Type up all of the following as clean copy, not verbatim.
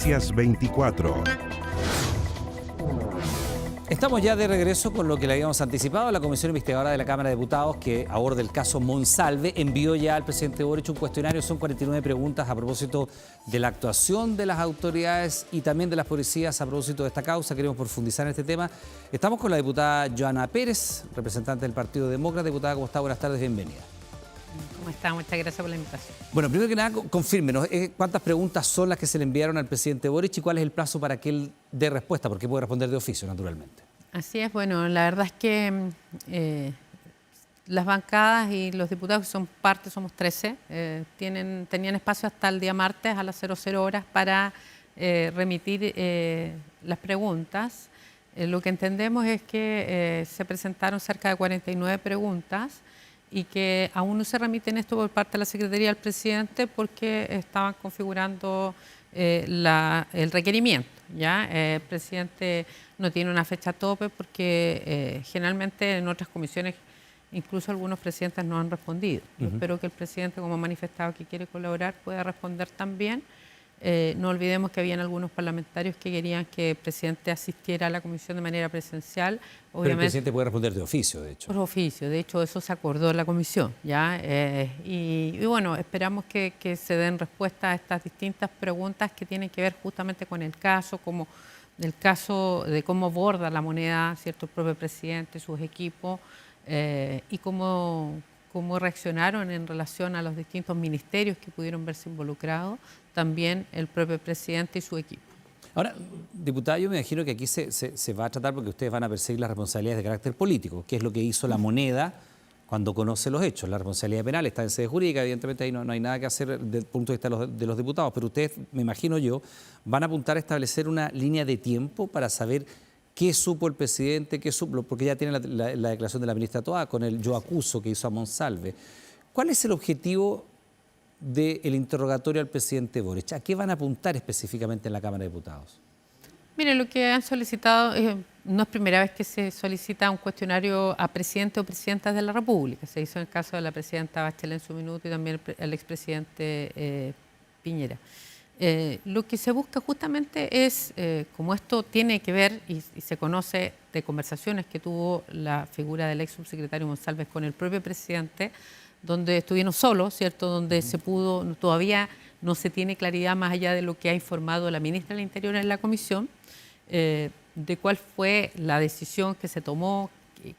Noticias 24. Estamos ya de regreso con lo que le habíamos anticipado. La Comisión Investigadora de la Cámara de Diputados, que aborda el caso Monsalve, envió ya al presidente Boric un cuestionario. Son 49 preguntas a propósito de la actuación de las autoridades y también de las policías a propósito de esta causa. Queremos profundizar en este tema. Estamos con la diputada Joana Pérez, representante del Partido Demócrata. Diputada, ¿cómo está? Buenas tardes, bienvenida. ¿Cómo está? Muchas gracias por la invitación. Bueno, primero que nada, confírmenos, ¿cuántas preguntas son las que se le enviaron al presidente Boric y cuál es el plazo para que él dé respuesta? Porque puede responder de oficio, naturalmente. Así es, bueno, la verdad es que las bancadas y los diputados que son parte, somos 13, tenían espacio hasta el día martes a las 00 horas para remitir las preguntas. Lo que entendemos es que se presentaron cerca de 49 preguntas y que aún no se remiten esto por parte de la Secretaría del Presidente porque estaban configurando el requerimiento. ¿Ya? El presidente no tiene una fecha tope porque generalmente en otras comisiones incluso algunos presidentes no han respondido. Yo espero que el presidente, como ha manifestado que quiere colaborar, pueda responder también. No olvidemos que habían algunos parlamentarios que querían que el presidente asistiera a la comisión de manera presencial. Pero el presidente puede responder de oficio, de hecho. Por oficio, de hecho eso se acordó en la comisión, ¿ya? Y bueno, esperamos que se den respuesta a estas distintas preguntas que tienen que ver justamente con el caso, como el caso de cómo aborda la moneda, ¿cierto?, el propio presidente, sus equipos, y cómo reaccionaron en relación a los distintos ministerios que pudieron verse involucrados, también el propio presidente y su equipo. Ahora, diputada, yo me imagino que aquí se va a tratar porque ustedes van a perseguir las responsabilidades de carácter político, que es lo que hizo la moneda cuando conoce los hechos. La responsabilidad penal está en sede jurídica, evidentemente ahí no hay nada que hacer desde el punto de vista de los diputados, pero ustedes, me imagino yo, van a apuntar a establecer una línea de tiempo para saber qué supo el presidente, qué supo, porque ya tiene la declaración de la ministra Toá con el yo acuso que hizo a Monsalve. ¿Cuál es el objetivo del interrogatorio al presidente Boric? ¿A qué van a apuntar específicamente en la Cámara de Diputados? Mire, lo que han solicitado, no es primera vez que se solicita un cuestionario a presidente o presidentas de la República. Se hizo en el caso de la presidenta Bachelet en su minuto y también el expresidente Piñera. Lo que se busca justamente es, como esto tiene que ver y se conoce de conversaciones que tuvo la figura del ex subsecretario Monsalve con el propio presidente, donde estuvieron solos, ¿cierto?, donde se pudo, todavía no se tiene claridad más allá de lo que ha informado la ministra del Interior en la comisión, de cuál fue la decisión que se tomó,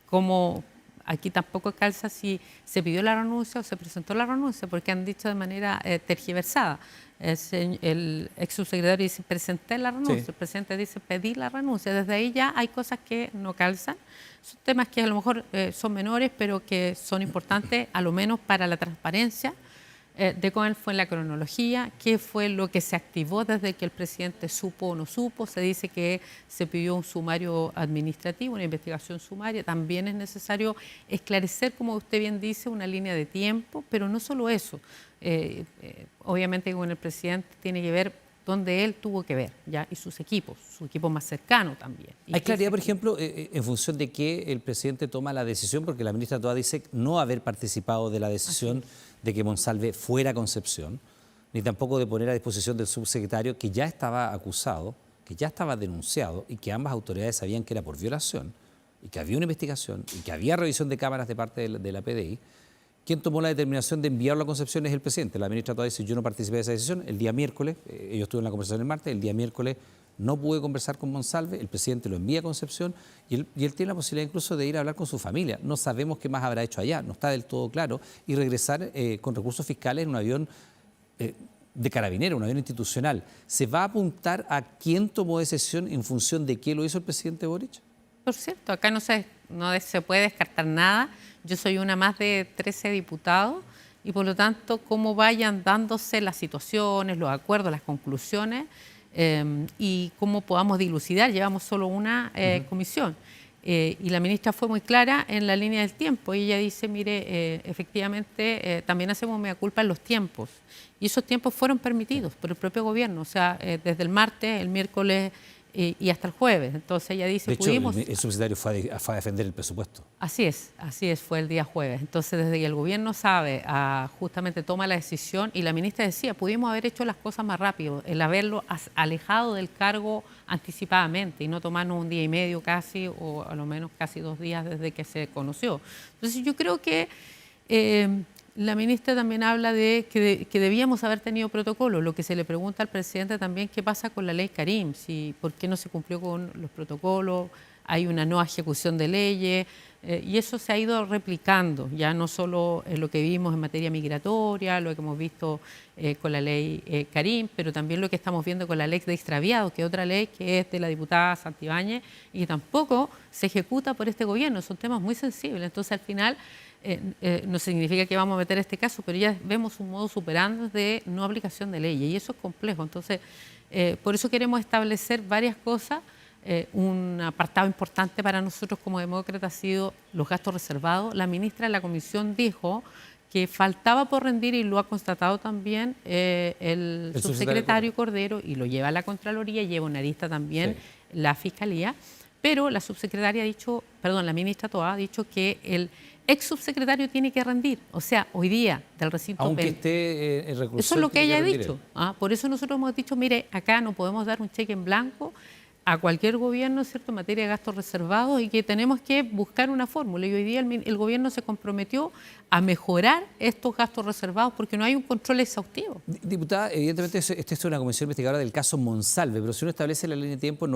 cómo, aquí tampoco calza si se pidió la renuncia o se presentó la renuncia, porque han dicho de manera tergiversada. El ex subsecretario dice presenté la renuncia, sí. El presidente dice pedí la renuncia. Desde ahí ya hay cosas que no calzan. Son temas que a lo mejor son menores, pero que son importantes, a lo menos para la transparencia de cuál fue la cronología, qué fue lo que se activó desde que el presidente supo o no supo. Se dice que se pidió un sumario administrativo, una investigación sumaria. También es necesario esclarecer, como usted bien dice, una línea de tiempo, pero no solo eso. Obviamente con el presidente tiene que ver donde él tuvo que ver, ¿ya? Y sus equipos, su equipo más cercano también. ¿Hay claridad, por ejemplo, en función de que el presidente toma la decisión? Porque la ministra Toá dice no haber participado de la decisión de que Monsalve fuera a Concepción, ni tampoco de poner a disposición del subsecretario que ya estaba acusado, que ya estaba denunciado y que ambas autoridades sabían que era por violación y que había una investigación y que había revisión de cámaras de parte de la PDI. Quien tomó la determinación de enviarlo a Concepción es el presidente. La ministra todavía dice, yo no participé de esa decisión. El día miércoles, ellos estuvieron en la conversación el martes, el día miércoles no pude conversar con Monsalve, el presidente lo envía a Concepción y él tiene la posibilidad incluso de ir a hablar con su familia. No sabemos qué más habrá hecho allá, no está del todo claro, y regresar con recursos fiscales en un avión de carabinero, un avión institucional. ¿Se va a apuntar a quién tomó decisión en función de qué lo hizo el presidente Boric? Por cierto, acá no se puede descartar nada. Yo soy una más de 13 diputados y por lo tanto, cómo vayan dándose las situaciones, los acuerdos, las conclusiones y cómo podamos dilucidar. Llevamos solo una comisión y la ministra fue muy clara en la línea del tiempo. Ella dice, mire, efectivamente también hacemos mea culpa en los tiempos y esos tiempos fueron permitidos por el propio gobierno. O sea, desde el martes, el miércoles y hasta el jueves. Entonces ella dice, de hecho, pudimos... el subsecretario fue a defender el presupuesto. Así es, fue el día jueves. Entonces, desde que el gobierno sabe, justamente toma la decisión, y la ministra decía, pudimos haber hecho las cosas más rápido, el haberlo alejado del cargo anticipadamente y no tomarnos un día y medio casi, o a lo menos casi 2 días desde que se conoció. Entonces, yo creo que la ministra también habla de que debíamos haber tenido protocolo. Lo que se le pregunta al presidente también, ¿qué pasa con la ley Karim? ¿Por qué no se cumplió con los protocolos? Hay una no ejecución de leyes y eso se ha ido replicando, ya no solo en lo que vimos en materia migratoria, lo que hemos visto con la ley Karim, pero también lo que estamos viendo con la ley de extraviados, que es otra ley que es de la diputada Santibáñez y que tampoco se ejecuta por este gobierno. Son temas muy sensibles. Entonces, al final, no significa que vamos a meter este caso, pero ya vemos un modo superando de no aplicación de leyes y eso es complejo. Entonces, por eso queremos establecer varias cosas. Un apartado importante para nosotros como demócratas ha sido los gastos reservados. La ministra de la Comisión dijo que faltaba por rendir, y lo ha constatado también el subsecretario Cordero, y lo lleva a la Contraloría, lleva una lista también la Fiscalía, pero la subsecretaria ha dicho, perdón, la ministra Toá ha dicho que el ex subsecretario tiene que rendir, o sea, hoy día del recinto aunque penal. Esté en reclusión. Eso es lo que ella ha dicho. Por eso nosotros hemos dicho, mire, acá no podemos dar un cheque en blanco a cualquier gobierno, ¿cierto?, en materia de gastos reservados, y que tenemos que buscar una fórmula. Y hoy día el gobierno se comprometió a mejorar estos gastos reservados porque no hay un control exhaustivo. Diputada, evidentemente esta es una comisión investigadora del caso Monsalve, pero si uno establece la línea de tiempo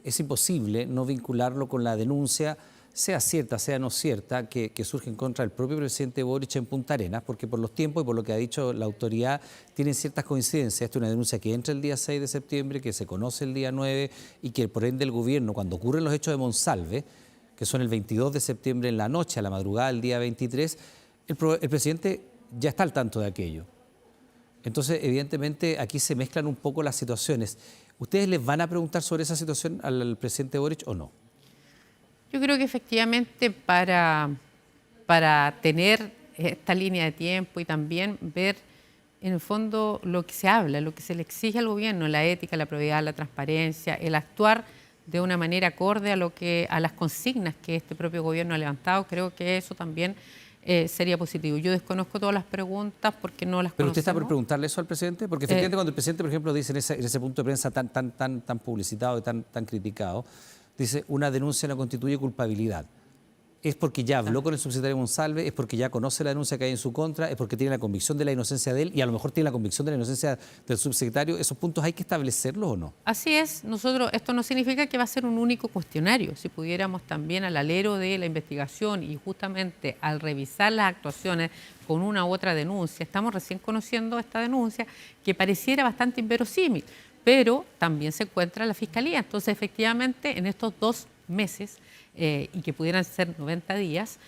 es imposible no vincularlo con la denuncia, sea cierta, sea no cierta, que surge en contra del propio presidente Boric en Punta Arenas, porque por los tiempos y por lo que ha dicho la autoridad tienen ciertas coincidencias. Esta es una denuncia que entra el día 6 de septiembre, que se conoce el día 9 y que por ende el gobierno, cuando ocurren los hechos de Monsalve, que son el 22 de septiembre en la noche, a la madrugada del día 23, el presidente ya está al tanto de aquello. Entonces, evidentemente, aquí se mezclan un poco las situaciones. ¿Ustedes les van a preguntar sobre esa situación al presidente Boric o no? Yo creo que efectivamente para tener esta línea de tiempo y también ver en el fondo lo que se habla, lo que se le exige al gobierno, la ética, la probidad, la transparencia, el actuar de una manera acorde a las consignas que este propio gobierno ha levantado, creo que eso también sería positivo. Yo desconozco todas las preguntas porque no las conocemos. ¿Pero usted está por preguntarle eso al presidente? Porque efectivamente cuando el presidente, por ejemplo, dice en ese punto de prensa tan publicitado y tan criticado, dice, una denuncia no constituye culpabilidad. ¿Es porque ya habló con el subsecretario Monsalve? ¿Es porque ya conoce la denuncia que hay en su contra? ¿Es porque tiene la convicción de la inocencia de él? Y a lo mejor tiene la convicción de la inocencia del subsecretario. ¿Esos puntos hay que establecerlos o no? Así es. Esto no significa que va a ser un único cuestionario. Si pudiéramos también al alero de la investigación y justamente al revisar las actuaciones con una u otra denuncia, estamos recién conociendo esta denuncia que pareciera bastante inverosímil, pero también se encuentra la Fiscalía. Entonces, efectivamente, en estos 2 meses, y que pudieran ser 90 días,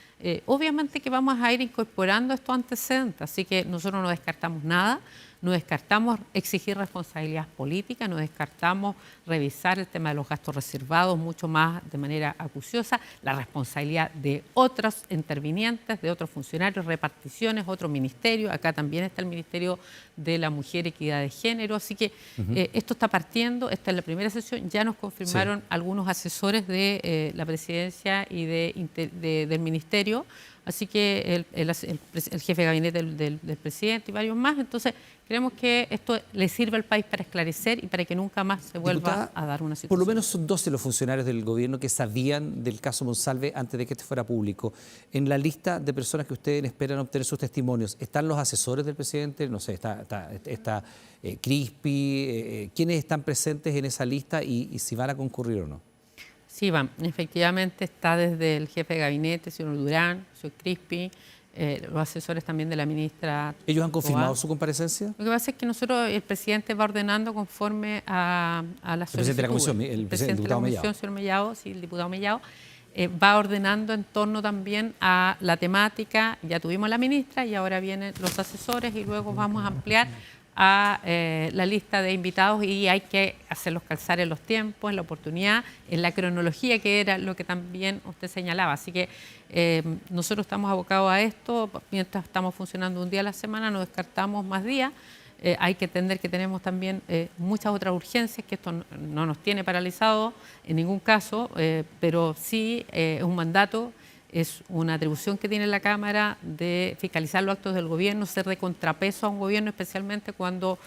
obviamente que vamos a ir incorporando estos antecedentes. Así que nosotros no descartamos nada, no descartamos exigir responsabilidad política, no descartamos revisar el tema de los gastos reservados mucho más de manera acuciosa, la responsabilidad de otros intervinientes, de otros funcionarios, reparticiones, otros ministerios. Acá también está el Ministerio de la Mujer, Equidad de Género. Así que esto está partiendo, esta es la primera sesión. Ya nos confirmaron algunos asesores de la presidencia y del ministerio. Así que el jefe de gabinete del presidente y varios más. Entonces, creemos que esto le sirve al país para esclarecer y para que nunca más se vuelva Diputada, a dar una situación. Por lo menos son 12 los funcionarios del gobierno que sabían del caso Monsalve antes de que este fuera público. En la lista de personas que ustedes esperan obtener sus testimonios, ¿están los asesores del presidente? No sé, está Crispi. ¿Quiénes están presentes en esa lista y si van a concurrir o no? Sí, Iván, efectivamente está desde el jefe de gabinete, señor Durán, señor Crispi, los asesores también de la ministra. ¿Ellos han confirmado su comparecencia? Lo que pasa es que el presidente va ordenando conforme a la solicitud. El presidente de la comisión, el presidente de la comisión, señor Mellado, sí, el diputado Mellado, va ordenando en torno también a la temática. Ya tuvimos la ministra y ahora vienen los asesores y luego vamos a ampliar a la lista de invitados y hay que hacerlos calzar en los tiempos, en la oportunidad, en la cronología, que era lo que también usted señalaba. Así que nosotros estamos abocados a esto. Mientras estamos funcionando un día a la semana, no descartamos más días. hay que entender que tenemos también muchas otras urgencias, que esto no nos tiene paralizado en ningún caso, pero sí es un mandato, es una atribución que tiene la Cámara de fiscalizar los actos del gobierno, ser de contrapeso a un gobierno, especialmente cuando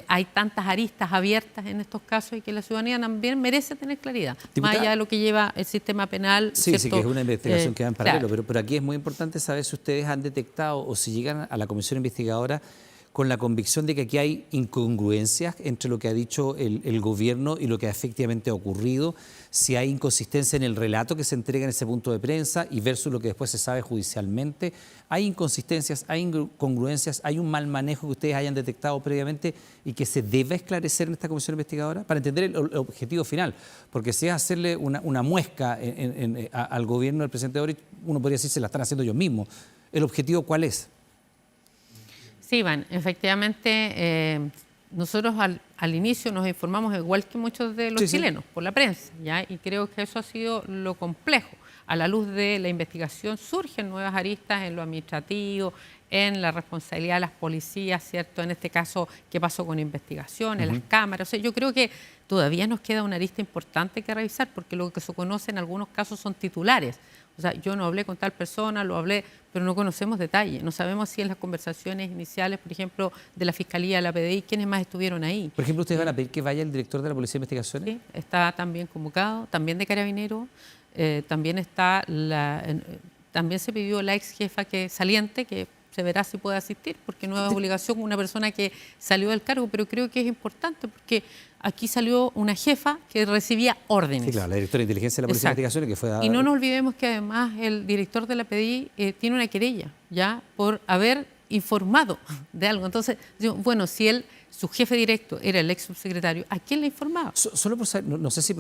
hay tantas aristas abiertas en estos casos y que la ciudadanía también merece tener claridad, Diputada, más allá de lo que lleva el sistema penal. Sí, ¿cierto? sí, que es una investigación que va en paralelo, Claro. pero aquí es muy importante saber si ustedes han detectado o si llegan a la comisión investigadora con la convicción de que aquí hay incongruencias entre lo que ha dicho el gobierno y lo que efectivamente ha ocurrido, si hay inconsistencia en el relato que se entrega en ese punto de prensa y versus lo que después se sabe judicialmente. ¿Hay inconsistencias, hay incongruencias, hay un mal manejo que ustedes hayan detectado previamente y que se deba esclarecer en esta comisión investigadora? Para entender el objetivo final, porque si es hacerle una muesca al gobierno del presidente Boric, uno podría decir se la están haciendo ellos mismos. ¿El objetivo cuál es? Sí, Iván, efectivamente, nosotros al inicio nos informamos igual que muchos de los chilenos, por la prensa, ¿ya? Y creo que eso ha sido lo complejo. A la luz de la investigación surgen nuevas aristas en lo administrativo, en la responsabilidad de las policías, ¿cierto? En este caso, ¿qué pasó con investigación, en las cámaras? O sea, yo creo que todavía nos queda una arista importante que revisar, porque lo que se conoce en algunos casos son titulares. O sea, yo no hablé con tal persona, lo hablé, pero no conocemos detalles. No sabemos si en las conversaciones iniciales, por ejemplo, de la Fiscalía, de la PDI, quiénes más estuvieron ahí. Por ejemplo, ¿ustedes van a pedir que vaya el director de la Policía de Investigaciones? Sí, está también convocado, también de Carabineros, también está también se pidió la ex jefa saliente, que se verá si puede asistir, porque no es obligación una persona que salió del cargo, pero creo que es importante porque aquí salió una jefa que recibía órdenes. Sí, claro, la directora de inteligencia de la Policía de Investigaciones que fue dada... Y no nos olvidemos que además el director de la PDI tiene una querella, ¿ya? Por haber informado de algo. Entonces, bueno, si su jefe directo era el ex subsecretario, ¿a quién le informaba? Solo por saber, no sé si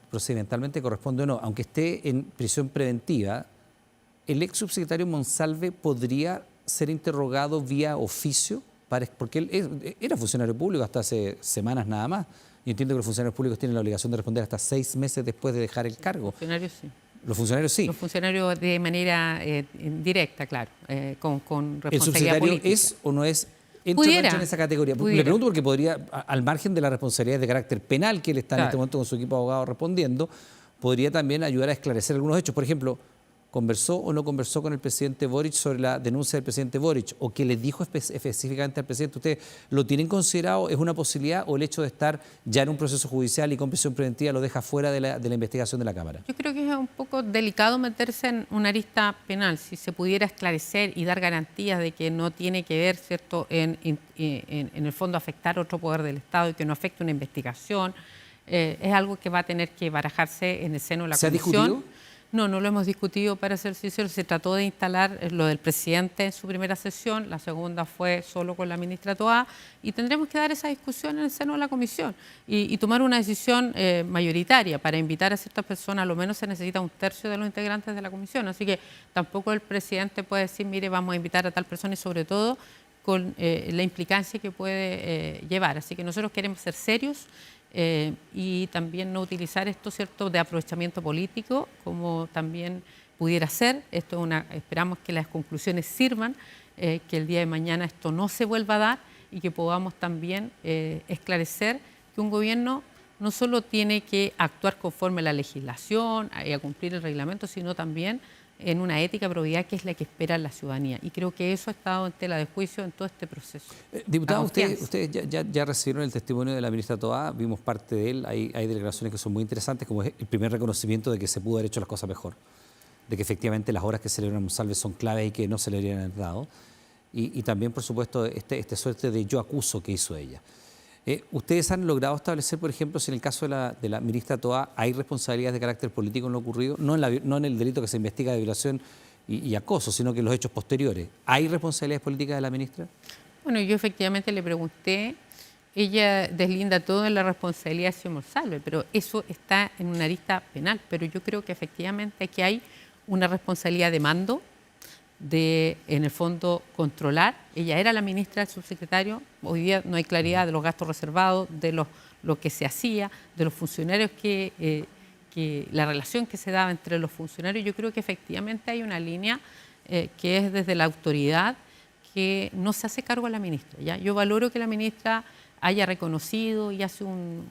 procedimentalmente corresponde o no, aunque esté en prisión preventiva, ¿el ex subsecretario Monsalve podría ser interrogado vía oficio? Porque él era funcionario público hasta hace semanas nada más. Y entiendo que los funcionarios públicos tienen la obligación de responder hasta 6 meses después de dejar el cargo. Los funcionarios sí. Los funcionarios sí. Los funcionarios de manera directa, claro, con responsabilidad ¿El subsecretario política. es o no es? Entra en esa categoría. Pudiera. Le pregunto porque podría, al margen de la responsabilidad de carácter penal que él está en este momento con su equipo de abogados respondiendo, podría también ayudar a esclarecer algunos hechos. Por ejemplo, ¿conversó o no conversó con el presidente Boric sobre la denuncia del presidente Boric? ¿O qué le dijo específicamente al presidente? ¿Ustedes lo tienen considerado? ¿Es una posibilidad? ¿O el hecho de estar ya en un proceso judicial y con prisión preventiva lo deja fuera de la investigación de la Cámara? Yo creo que es un poco delicado meterse en una arista penal. Si se pudiera esclarecer y dar garantías de que no tiene que ver, ¿cierto?, en el fondo afectar otro poder del Estado y que no afecte una investigación, es algo que va a tener que barajarse en el seno de la comisión. ¿Se ha discutido? No lo hemos discutido, para ser sincero. Se trató de instalar lo del presidente en su primera sesión, la segunda fue solo con la ministra Toá, y tendremos que dar esa discusión en el seno de la comisión y tomar una decisión mayoritaria. Para invitar a ciertas personas, a lo menos se necesita 1/3 de los integrantes de la comisión, así que tampoco el presidente puede decir, mire, vamos a invitar a tal persona, y sobre todo con la implicancia que puede llevar. Así que nosotros queremos ser serios, y también no utilizar esto, ¿cierto?, de aprovechamiento político, como también pudiera ser. Esto es esperamos que las conclusiones sirvan, que el día de mañana esto no se vuelva a dar y que podamos también esclarecer que un gobierno no solo tiene que actuar conforme a la legislación y a cumplir el reglamento, sino también en una ética de probidad que es la que espera la ciudadanía. Y creo que eso ha estado en tela de juicio en todo este proceso. Diputado, ustedes ya recibieron el testimonio de la ministra Toá, vimos parte de él, hay declaraciones que son muy interesantes, como es el primer reconocimiento de que se pudo haber hecho las cosas mejor, de que efectivamente las horas que se le dieron a Monsalve son claves y que no se le habrían dado, y también, por supuesto, este suerte de yo acuso que hizo ella. ¿Ustedes han logrado establecer, por ejemplo, si en el caso de la ministra Toá hay responsabilidades de carácter político en lo ocurrido? No en el delito que se investiga de violación y acoso, sino que en los hechos posteriores. ¿Hay responsabilidades políticas de la ministra? Bueno, yo efectivamente le pregunté. Ella deslinda todo en la responsabilidad de señor Monsalve, pero eso está en una arista penal. Pero yo creo que efectivamente aquí hay una responsabilidad de mando, de, en el fondo, controlar. Ella era la ministra, el subsecretario. Hoy día no hay claridad de los gastos reservados, de lo que se hacía, de los funcionarios que la relación que se daba entre los funcionarios. Yo creo que efectivamente hay una línea que es desde la autoridad que no se hace cargo a la ministra. ¿Ya? Yo valoro que la ministra haya reconocido y hace un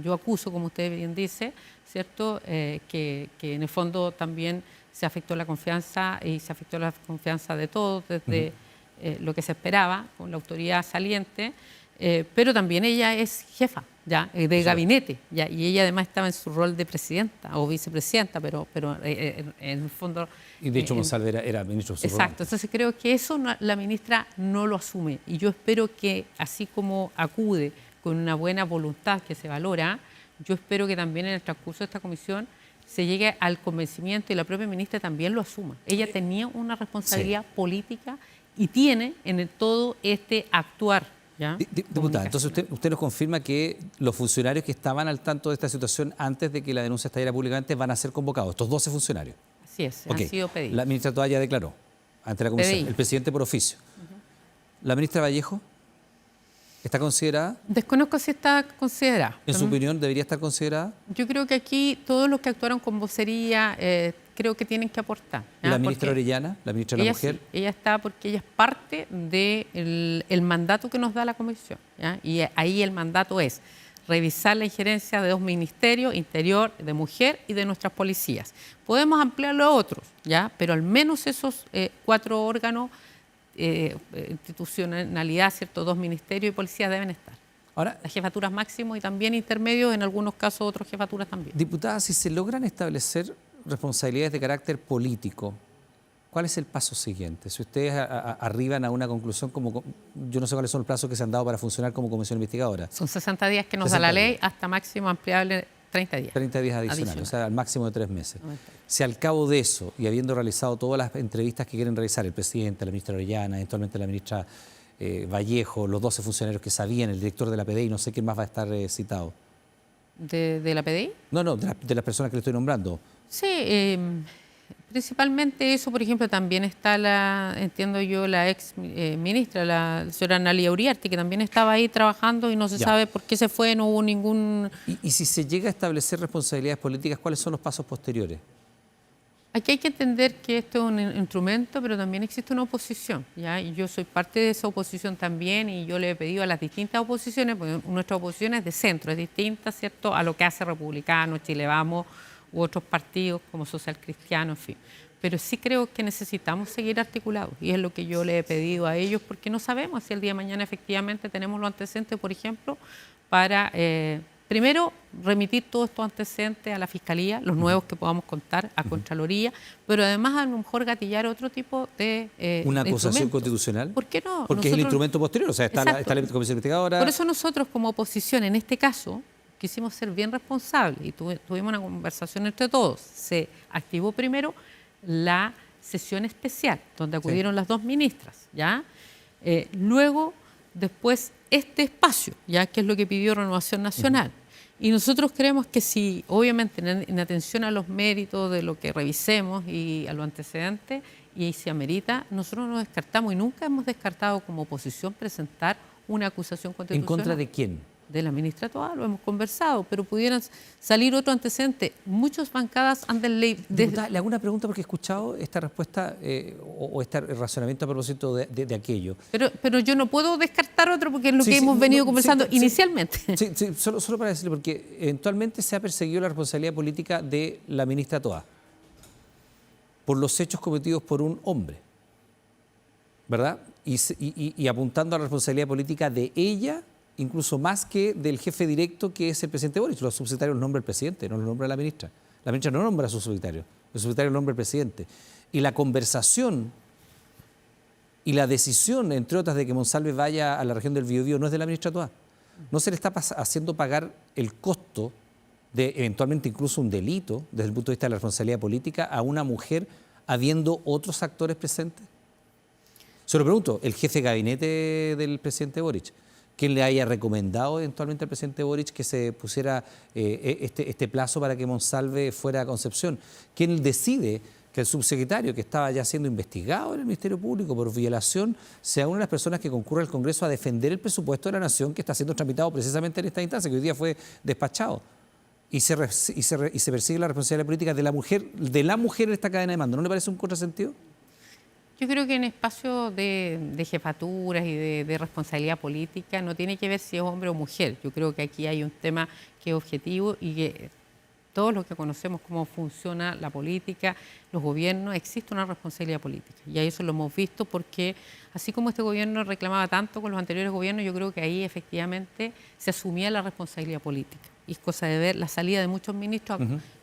yo acuso, como usted bien dice, ¿cierto? Que en el fondo también se afectó la confianza y se afectó la confianza de todos desde lo que se esperaba con la autoridad saliente, pero también ella es jefa ya de gabinete ya, y ella además estaba en su rol de presidenta o vicepresidenta, pero en el fondo... Y de hecho Monsalve era ministro subrogante. Exacto, entonces creo que eso la ministra no lo asume y yo espero que así como acude con una buena voluntad que se valora, yo espero que también en el transcurso de esta comisión se llegue al convencimiento y la propia ministra también lo asuma. Ella tenía una responsabilidad política y tiene en todo este actuar. ¿Ya? Diputada, entonces usted nos confirma que los funcionarios que estaban al tanto de esta situación antes de que la denuncia estallara públicamente van a ser convocados, estos 12 funcionarios. Así es, han sido pedidos. La ministra Toá ya declaró ante la comisión, el presidente por oficio. ¿La ministra Vallejo está considerada? Desconozco si está considerada. ¿En su opinión debería estar considerada? Yo creo que aquí todos los que actuaron con vocería creo que tienen que aportar. ¿Y la ministra Orellana, la ministra de la Mujer? Sí, ella está porque ella es parte del mandato que nos da la comisión. ¿Ya? Y ahí el mandato es revisar la injerencia de 2 ministerios, Interior, de Mujer y de nuestras policías. Podemos ampliarlo a otros, ¿ya? Pero al menos esos 4 órganos, institucionalidad, ¿cierto? 2 ministerios y policías deben estar. Ahora, las jefaturas máximos y también intermedios, en algunos casos otras jefaturas también. Diputada, si se logran establecer responsabilidades de carácter político, ¿cuál es el paso siguiente? Si ustedes arriban a una conclusión como... Yo no sé cuáles son los plazos que se han dado para funcionar como comisión investigadora. Son 60 días que nos da la ley, hasta máximo ampliable 30 días. 30 días adicionales, o sea, al máximo de 3 meses. Si al cabo de eso, y habiendo realizado todas las entrevistas que quieren realizar el presidente, la ministra Orellana, eventualmente la ministra Vallejo, los 12 funcionarios que sabían, el director de la PDI, no sé quién más va a estar citado. ¿De la PDI? No, de las personas que le estoy nombrando. Sí, principalmente eso, por ejemplo, también está entiendo yo, la ex ministra, la señora Analia Uriarte, que también estaba ahí trabajando y no se sabe por qué se fue, no hubo ningún... Y si se llega a establecer responsabilidades políticas, ¿cuáles son los pasos posteriores? Aquí hay que entender que esto es un instrumento, pero también existe una oposición, ¿ya? Y yo soy parte de esa oposición también y yo le he pedido a las distintas oposiciones, porque nuestra oposición es de centro, es distinta, ¿cierto?, a lo que hace Republicano, Chile Vamos u otros partidos como Social Cristiano, en fin. Pero sí creo que necesitamos seguir articulados y es lo que yo le he pedido a ellos porque no sabemos si el día de mañana efectivamente tenemos los antecedentes, por ejemplo, para... primero, remitir todos estos antecedentes a la Fiscalía, los nuevos que podamos contar, a Contraloría, pero además a lo mejor gatillar otro tipo de ¿Una acusación constitucional? ¿Por qué no? Porque es el instrumento posterior, o sea, está la Comisión Investigadora... Por eso nosotros como oposición, en este caso, quisimos ser bien responsables y tuvimos una conversación entre todos. Se activó primero la sesión especial, donde acudieron las 2 ministras, ¿ya? Luego, después, este espacio, ya que es lo que pidió Renovación Nacional. Y nosotros creemos que si, obviamente, en atención a los méritos de lo que revisemos y a los antecedentes, y si amerita, nosotros no descartamos y nunca hemos descartado como oposición presentar una acusación constitucional. ¿En contra de quién? De la ministra Toá, lo hemos conversado, pero pudieran salir otro antecedente. Muchas bancadas han de ley... Diputada, le hago una pregunta porque he escuchado esta respuesta o este razonamiento a propósito de aquello. Pero yo no puedo descartar otro porque es lo que hemos venido conversando inicialmente. Sí, solo para decirle, porque eventualmente se ha perseguido la responsabilidad política de la ministra Toá por los hechos cometidos por un hombre, ¿verdad? Y apuntando a la responsabilidad política de ella, incluso más que del jefe directo que es el presidente Boric. Los subsecretarios los nombra el presidente, no los nombra la ministra. La ministra no nombra a su subsecretario, el subsecretario nombra el presidente. Y la conversación y la decisión, entre otras, de que Monsalve vaya a la región del Biobío no es de la ministra Toá. No se le está haciendo pagar el costo de eventualmente incluso un delito desde el punto de vista de la responsabilidad política a una mujer habiendo otros actores presentes. Se lo pregunto, el jefe de gabinete del presidente Boric, ¿quién le haya recomendado eventualmente al presidente Boric que se pusiera este plazo para que Monsalve fuera a Concepción? ¿Quién decide que el subsecretario que estaba ya siendo investigado en el Ministerio Público por violación sea una de las personas que concurre al Congreso a defender el presupuesto de la Nación que está siendo tramitado precisamente en esta instancia, que hoy día fue despachado? Y se persigue la responsabilidad política de la mujer en esta cadena de mando. ¿No le parece un contrasentido? Yo creo que en espacios de jefaturas y de responsabilidad política no tiene que ver si es hombre o mujer. Yo creo que aquí hay un tema que es objetivo y que todos los que conocemos cómo funciona la política, los gobiernos, existe una responsabilidad política. Y a eso lo hemos visto porque así como este gobierno reclamaba tanto con los anteriores gobiernos, yo creo que ahí efectivamente se asumía la responsabilidad política. Y es cosa de ver la salida de muchos ministros.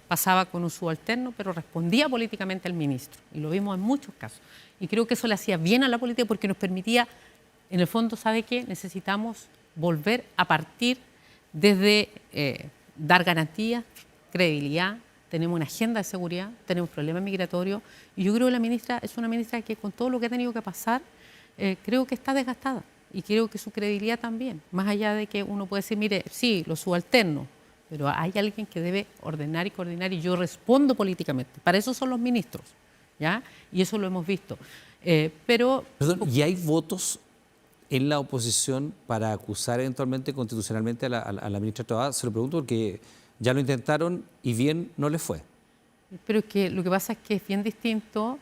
Pasaba con un subalterno, pero respondía políticamente al ministro. Y lo vimos en muchos casos. Y creo que eso le hacía bien a la política porque nos permitía, en el fondo, ¿sabe qué? Necesitamos volver a partir desde dar garantías, credibilidad, tenemos una agenda de seguridad, tenemos problemas migratorios. Y yo creo que la ministra es una ministra que con todo lo que ha tenido que pasar, creo que está desgastada. Y creo que su credibilidad también. Más allá de que uno puede decir, mire, sí, los subalternos, pero hay alguien que debe ordenar y coordinar y yo respondo políticamente. Para eso son los ministros, ¿ya? Y eso lo hemos visto. Perdón, ¿y hay votos en la oposición para acusar eventualmente constitucionalmente a la ministra Toá? Se lo pregunto porque ya lo intentaron y bien no les fue. Pero es que lo que pasa es que es bien distinto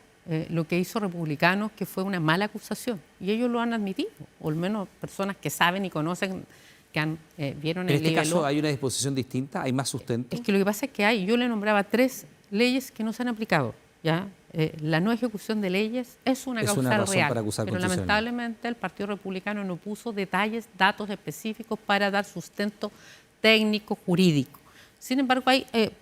lo que hizo Republicanos, que fue una mala acusación. Y ellos lo han admitido, o al menos personas que saben y conocen que vieron el ¿En este caso hay una disposición distinta? ¿Hay más sustento? Es que lo que pasa es que yo le nombraba 3 leyes que no se han aplicado, ¿ya? La no ejecución de leyes es una causal razón real, para acusar pero lamentablemente el Partido Republicano no puso detalles, datos específicos para dar sustento técnico, jurídico. Sin embargo,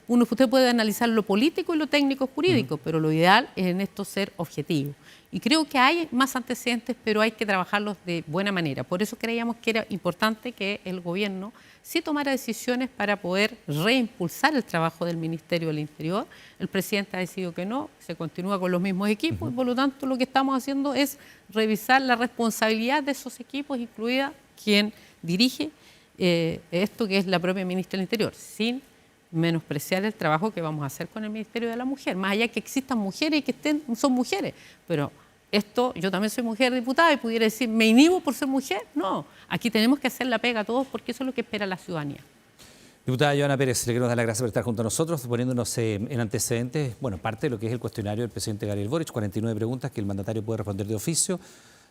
usted puede analizar lo político y lo técnico jurídico, pero lo ideal es en esto ser objetivo. Y creo que hay más antecedentes, pero hay que trabajarlos de buena manera. Por eso creíamos que era importante que el gobierno sí tomara decisiones para poder reimpulsar el trabajo del Ministerio del Interior. El presidente ha decidido que no, se continúa con los mismos equipos y por lo tanto lo que estamos haciendo es revisar la responsabilidad de esos equipos, incluida quien dirige esto que es la propia ministra del Interior, sin menospreciar el trabajo que vamos a hacer con el Ministerio de la Mujer, más allá que existan mujeres y que son mujeres, pero yo también soy mujer diputada y pudiera decir, ¿me inhibo por ser mujer? No, aquí tenemos que hacer la pega a todos porque eso es lo que espera la ciudadanía. Diputada Joana Pérez, le queremos dar las gracias por estar junto a nosotros, poniéndonos en antecedentes, parte de lo que es el cuestionario del presidente Gabriel Boric, 49 preguntas que el mandatario puede responder de oficio,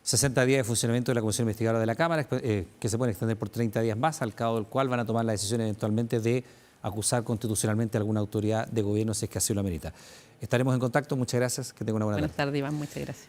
60 días de funcionamiento de la Comisión Investigadora de la Cámara, que se pueden extender por 30 días más, al cabo del cual van a tomar la decisión eventualmente de acusar constitucionalmente a alguna autoridad de gobierno si es que así lo amerita. Estaremos en contacto, muchas gracias, que tenga una buena tarde. Buenas tardes, Iván, muchas gracias.